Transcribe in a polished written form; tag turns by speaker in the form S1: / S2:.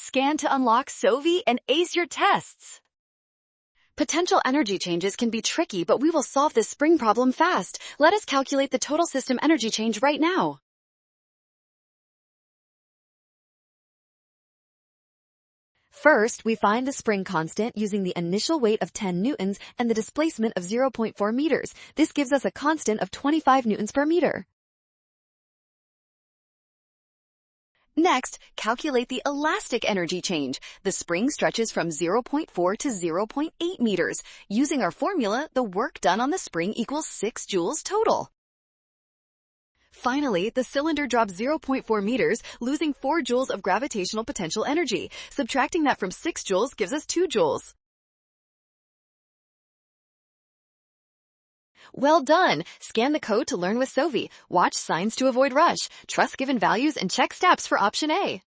S1: Scan to unlock Sovi and ace your tests.
S2: Potential energy changes can be tricky, but we will solve this spring problem fast. Let us calculate the total system energy change right now. First, we find the spring constant using the initial weight of 10 newtons and the displacement of 0.4 meters. This gives us a constant of 25 newtons per meter. Next, calculate the elastic energy change. The spring stretches from 0.4 to 0.8 meters. Using our formula, the work done on the spring equals 6 joules total. Finally, the cylinder drops 0.4 meters, losing 4 joules of gravitational potential energy. Subtracting that from 6 joules gives us 2 joules. Well done! Scan the code to learn with Sovi. Watch signs to avoid rush. Trust given values and check steps for option A.